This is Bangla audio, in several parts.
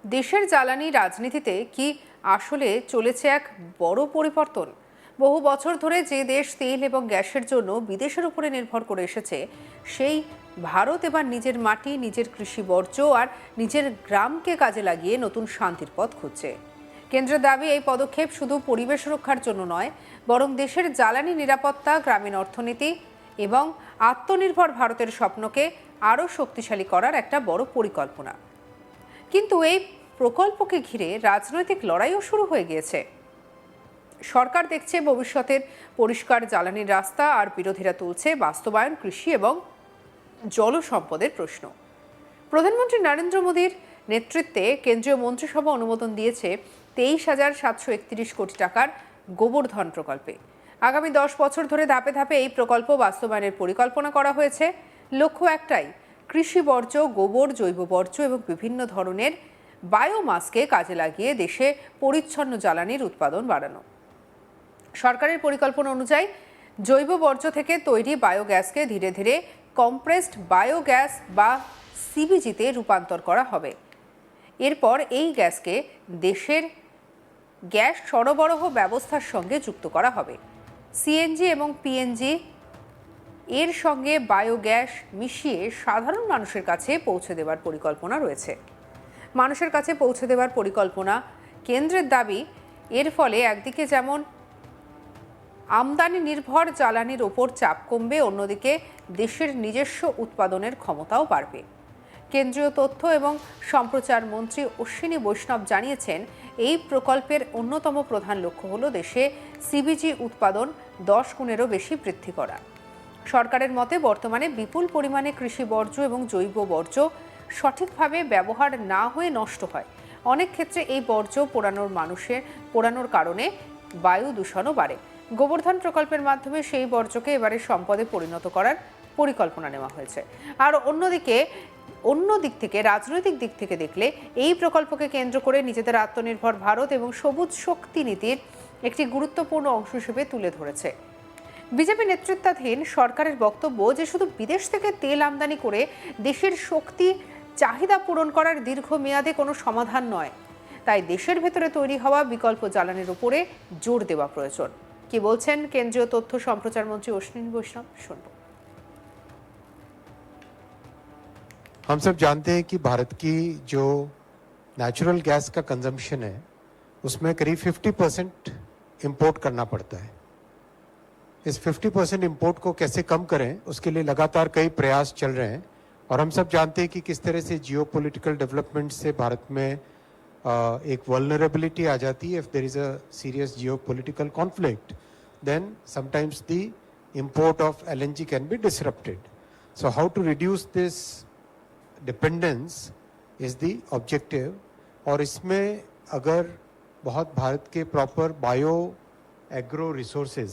দেশের জ্বালানি রাজনীতিতে কি আসলে চলেছে এক বড় পরিবর্তন? বহু বছর ধরে যে দেশ তেল এবং গ্যাসের জন্য বিদেশের উপরে নির্ভর করে এসেছে, সেই ভারত এবার নিজের মাটি, নিজের কৃষি বর্জ্য আর নিজের গ্রামকে কাজে লাগিয়ে নতুন শান্তির পথ খুঁজছে। কেন্দ্রের দাবি, এই পদক্ষেপ শুধু পরিবেশ রক্ষার জন্য নয়, বরং দেশের জ্বালানি নিরাপত্তা, গ্রামীণ অর্থনীতি এবং আত্মনির্ভর ভারতের স্বপ্নকে আরও শক্তিশালী করার একটা বড় পরিকল্পনা। কিন্তু এই প্রকল্পকে ঘিরে রাজনৈতিক লড়াইও শুরু হয়ে গিয়েছে। সরকার দেখছে ভবিষ্যতের পরিষ্কার জ্বালানির রাস্তা, আর বিরোধীরা তুলছে বাস্তবায়ন, কৃষি এবং জল সম্পদের প্রশ্ন। প্রধানমন্ত্রী নরেন্দ্র মোদীর নেতৃত্বে কেন্দ্রীয় মন্ত্রিসভা অনুমোদন দিয়েছে 23,731 কোটি টাকার গোবর্ধন প্রকল্পে। আগামী 10 বছর ধরে ধাপে ধাপে এই প্রকল্প বাস্তবায়নের পরিকল্পনা করা হয়েছে। লক্ষ্য একটাই, কৃষি বর্জ্য, গোবর, জৈব বর্জ্য এবং বিভিন্ন ধরনের বায়োমাসকে কাজে লাগিয়ে দেশে পরিচ্ছন্ন জ্বালানির উৎপাদন বাড়ানো। সরকারের পরিকল্পনা অনুযায়ী জৈব বর্জ্য থেকে তৈরি বায়োগ্যাসকে ধীরে ধীরে কম্প্রেসড বায়োগ্যাস বা সিবিজিতে রূপান্তর করা হবে। এরপর এই গ্যাসকে দেশের গ্যাস সরবরাহ ব্যবস্থার সঙ্গে যুক্ত করা হবে। সিএনজি এবং পিএনজি এর সঙ্গে বায়োগ্যাস মিশিয়ে সাধারণ মানুষের কাছে পৌঁছে দেওয়ার পরিকল্পনা রয়েছে। মানুষের কাছে পৌঁছে দেওয়ার পরিকল্পনা। কেন্দ্রের দাবি, এর ফলে একদিকে যেমন আমদানি নির্ভর জ্বালানির ওপর চাপ কমবে, অন্যদিকে দেশের নিজস্ব উৎপাদনের ক্ষমতাও বাড়বে। কেন্দ্রীয় তথ্য এবং সম্প্রচার মন্ত্রী অশ্বিনী বৈষ্ণব জানিয়েছেন, এই প্রকল্পের অন্যতম প্রধান লক্ষ্য হল দেশে সিবিজি উৎপাদন 10 গুণেরও বেশি বৃদ্ধি করা। সরকারের মতে বর্তমানে বিপুল পরিমাণে কৃষি বর্জ্য এবং জৈব বর্জ্য সঠিকভাবে ব্যবহার না হয়ে নষ্ট হয়। অনেক ক্ষেত্রে এই বর্জ্য পোড়ানোর কারণে বায়ু দূষণও বাড়ে। গোবর্ধন প্রকল্পের মাধ্যমে সেই বর্জ্যকে এবারে সম্পদে পরিণত করার পরিকল্পনা নেওয়া হয়েছে। আর অন্য দিক থেকে, রাজনৈতিক দিক থেকে দেখলে, এই প্রকল্পকে কেন্দ্র করে নিজেদের আত্মনির্ভর ভারত এবং সবুজ শক্তি নীতির একটি গুরুত্বপূর্ণ অংশ হিসেবে তুলে ধরেছে। বিজেপি নেতৃত্বাধীন সরকারের বক্তব্য যে শুধু বিদেশ থেকে তেল আমদানি করে দেশের শক্তি চাহিদা পূরণ করার দীর্ঘমেয়াদে কোনো সমাধান নয়। তাই দেশের ভেতরে তৈরি হওয়া বিকল্প জ্বালানির উপরে জোর দেওয়া প্রয়োজন। কি বলছেন কেন্দ্রীয় তথ্য সম্প্রচার মন্ত্রী অশ্বিনী বৈষ্ণব, শুনব। हम सब जानते हैं कि भारत की जो नेचुरल गैस का कंजम्पशन है उसमें करीब 50% इंपोर्ट करना पड़ता है। इस 50% इंपोर्ट को कैसे कम करें, उसके लिए लगातार कई प्रयास चल रहे हैं। और हम सब जानते हैं कि किस तरह से जियोपॉलिटिकल डेवलपमेंट से भारत में एक वल्नरेबिलिटी आ जाती है। If there is a serious geopolitical conflict, then sometimes the import of LNG can be disrupted. So how to reduce this dependence is the objective. और इसमें अगर बहुत भारत के प्रॉपर बायो एग्रो रिसोर्सेज,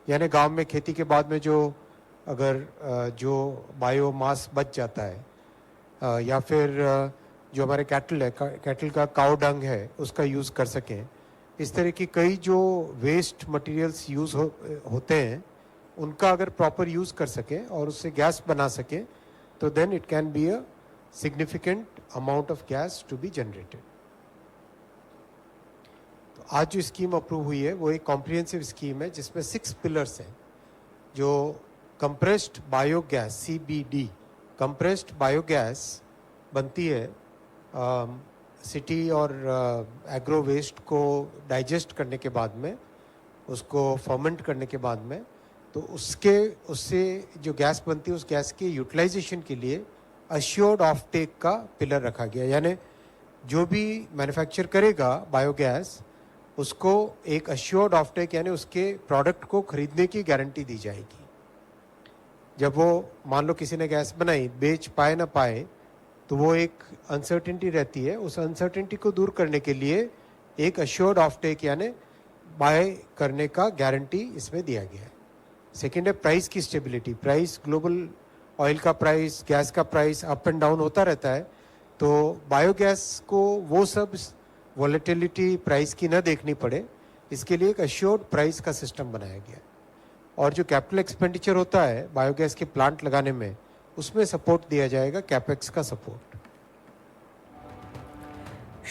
यानी गांव में खेती के बाद में जो अगर जो बायोमास बच जाता है, या फिर जो हमारे कैटल का काउ डंग है उसका यूज़ कर सकें, इस तरह की कई जो वेस्ट मटेरियल्स यूज़ होते हैं उनका अगर प्रॉपर यूज़ कर सकें और उससे गैस बना सकें, तो then it can be a significant amount of gas to be generated. तो आज जो स्कीम अप्रूव हुई है वो एक कॉम्प्रिहेंसिव स्कीम है जिसमें 6 पिलर्स हैं। जो compressed biogas CBD compressed biogas बनती है सिटी और एग्रो वेस्ट को डाइजेस्ट करने के बाद में, उसको फर्मेंट करने के बाद में, तो उससे जो गैस बनती है उस गैस के यूटिलाइजेशन के लिए अश्योर्ड ऑफ टेक का पिलर रखा गया। यानी जो भी मैन्युफैक्चर करेगा बायोगैस, उसको एक अश्योर्ड ऑफ टेक यानी उसके प्रोडक्ट को खरीदने की गारंटी दी जाएगी। जब वो मान लो किसी ने गैस बनाई, बेच पाए ना पाए, तो वो एक अनसर्टेनिटी रहती है। उस अनसर्टेनिटी को दूर करने के लिए एक अश्योर्ड ऑफ टेक यानी बाय करने का गारंटी इसमें दिया गया है। सेकेंड है प्राइस की स्टेबिलिटी। प्राइस, ग्लोबल ऑयल का प्राइस, गैस का प्राइस अप एंड डाउन होता रहता है, तो बायोगैस को वो सब वॉलेटिलिटी प्राइस की न देखनी पड़े, इसके लिए एक अश्योर्ड प्राइस का सिस्टम बनाया गया है। और जो कैपिटल एक्सपेंडिचर होता है बायोगैस के प्लांट लगाने में, उसमें सपोर्ट दिया जाएगा, कैपेक्स का सपोर्ट।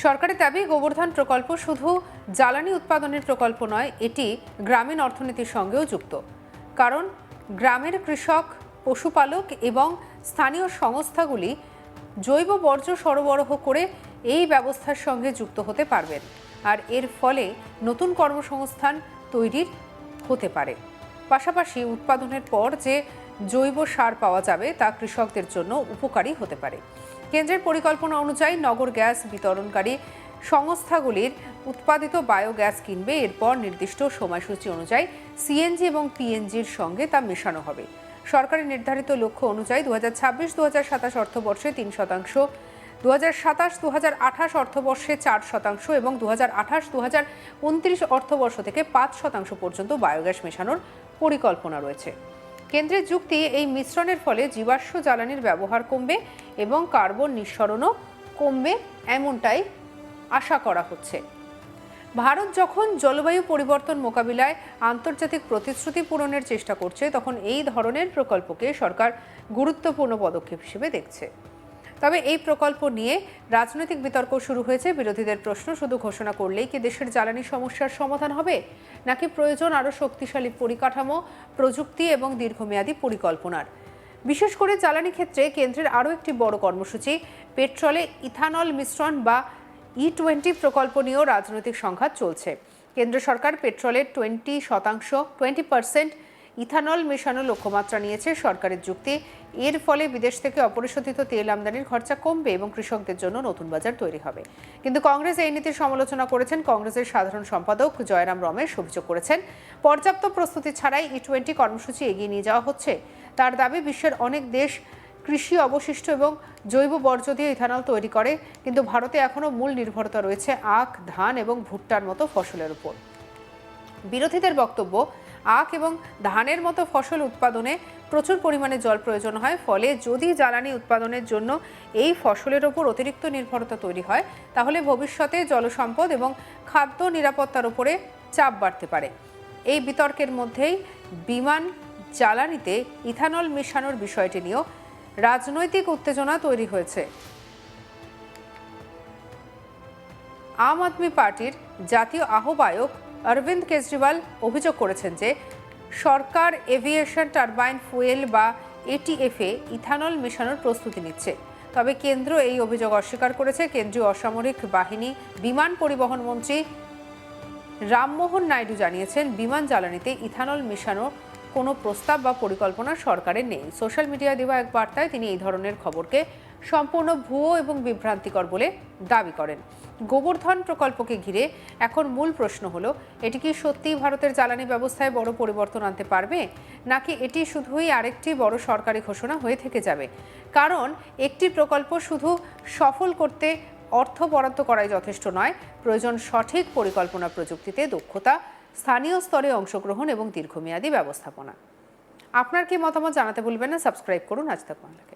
সরকারের দাবি গোবর্ধন প্রকল্প শুধু জ্বালানি উৎপাদনের প্রকল্প নয়, এটি গ্রামীণ অর্থনীতির সঙ্গেও যুক্ত। কারণ গ্রামের কৃষক, পশুপালক এবং স্থানীয় সংস্থাগুলি জৈব বর্জ্য সরবরাহ করে এই ব্যবস্থার সঙ্গে যুক্ত হতে পারবেন, আর এর ফলে নতুন কর্মসংস্থান তৈরির হতে পারে। পাশাপাশি উৎপাদনের পর যে জৈব সার পাওয়া যাবে তা কৃষকদের জন্য উপকারী হতে পারে। কেন্দ্রের পরিকল্পনা অনুযায়ী নগর গ্যাস বিতরণকারী সংস্থাগুলির উৎপাদিত বায়োগ্যাস কিনবে, এরপর নির্দিষ্ট সময়সূচি অনুযায়ী সিএনজি এবং পিএনজির সঙ্গে তা মেশানো হবে। সরকারের নির্ধারিত লক্ষ্য অনুযায়ী 2026-2027 অর্থবর্ষে 3%, 2027-2028 অর্থবর্ষে 4% এবং 2028-2029 অর্থবর্ষ থেকে 5% পর্যন্ত বায়োগ্যাস মেশানোর পরিকল্পনা রয়েছে। কেন্দ্রের যুক্তি, এই মিশ্রণের ফলে জীবাশ্ম জ্বালানির ব্যবহার কমবে এবং কার্বন নিঃসরণও কমবে, এমনটাই আশা করা হচ্ছে। ভারত যখন জলবায়ু পরিবর্তন মোকাবিলায় আন্তর্জাতিক প্রতিশ্রুতি পূরণের চেষ্টা করছে, তখন এই ধরনের প্রকল্পকে সরকার গুরুত্বপূর্ণ পদক্ষেপ হিসেবে দেখছে। তবে এই প্রকল্প নিয়ে রাজনৈতিক বিতর্ক শুরু হয়েছে। বিরোধীদের প্রশ্ন, শুধু ঘোষণা করলেই কি দেশের জ্বালানি সমস্যার সমাধান হবে, নাকি প্রয়োজন আরও শক্তিশালী পরিকাঠামো, প্রযুক্তি এবং দীর্ঘমেয়াদী পরিকল্পনার? বিশেষ করে জ্বালানি ক্ষেত্রে কেন্দ্রের আরও একটি বড় কর্মসূচি পেট্রোলে ইথানল মিশ্রণ বা E20 প্রকল্প নিয়েও রাজনৈতিক সংঘাত চলছে। কেন্দ্র সরকার পেট্রোলের 20% ইথানল মেশানোর লক্ষ্যমাত্রা নিয়েছে। সরকারের যুক্তি, এর ফলে বিদেশ থেকে অপরিশোধিত তেল আমদানির খরচা কমবে এবং কৃষকদের জন্য নতুন বাজার তৈরি হবে। কিন্তু কংগ্রেস এই নীতির সমালোচনা করেছেন। কংগ্রেসের সাধারণ সম্পাদক জয়রাম রমেশ অভিযোগ করেছেন, পর্যাপ্ত প্রস্তুতি ছাড়াই E20 কর্মসূচি এগিয়ে নিয়ে যাওয়া হচ্ছে। তার দাবি, বিশ্বের অনেক দেশ কৃষি অবশিষ্ট এবং জৈব বর্জ্য দিয়ে ইথানল তৈরি করে, কিন্তু ভারতে এখনও মূল নির্ভরতা রয়েছে আখ, ধান এবং ভুট্টার মতো ফসলের উপর। বিরোধীদের বক্তব্য, আখ এবং ধানের মতো ফসল উৎপাদনে প্রচুর পরিমাণে জল প্রয়োজন হয়, ফলে যদি জ্বালানি উৎপাদনের জন্য এই ফসলের ওপর অতিরিক্ত নির্ভরতা তৈরি হয়, তাহলে ভবিষ্যতে জলসম্পদ এবং খাদ্য নিরাপত্তার উপরে চাপ বাড়তে পারে। এই বিতর্কের মধ্যেই বিমান জ্বালানিতে ইথানল মেশানোর বিষয়টি নিয়েও রাজনৈতিক উত্তেজনা তৈরি হয়েছে। আম আদমি পার্টির জাতীয় আহ্বায়ক অরবিন্দ কেজরিওয়াল অভিযোগ করেছেন যে সরকার এভিয়েশন টারবাইন ফুয়েল বা এটিএফে ইথানল মেশানোর প্রস্তুতি নিচ্ছে। তবে কেন্দ্র এই অভিযোগ অস্বীকার করেছে। কেন্দ্রীয় অসামরিক বাহিনী বিমান পরিবহন মন্ত্রী রামমোহন নাইডু জানিয়েছেন, বিমান জ্বালানিতে ইথানল মেশানো কোনো প্রস্তাব বা পরিকল্পনা সরকারের নেই। সোশ্যাল মিডিয়ায় দেওয়া এক বার্তায় তিনি এই ধরনের খবরকে সম্পূর্ণ ভুয়ো এবং বিভ্রান্তিকর বলে দাবি করেন। গোবর্ধন প্রকল্পকে ঘিরে এখন মূল প্রশ্ন হলো, এটি কি সত্যিই ভারতের জ্বালানি ব্যবস্থায় বড় পরিবর্তন আনতে পারবে, নাকি এটি শুধুই আরেকটি বড় সরকারি ঘোষণা হয়ে থেকে যাবে? কারণ একটি প্রকল্প শুধু সফল করতে অর্থ বরাদ্দ করাই যথেষ্ট নয়, প্রয়োজন সঠিক পরিকল্পনা, প্রযুক্তিতে দক্ষতা, স্থানীয় স্তরে অংশগ্রহণ এবং দীর্ঘমেয়াদী ব্যবস্থাপনা। আপনার কি মতামত জানাতে ভুলবেন না। সাবস্ক্রাইব করুন আজ তাক বাংলাকে।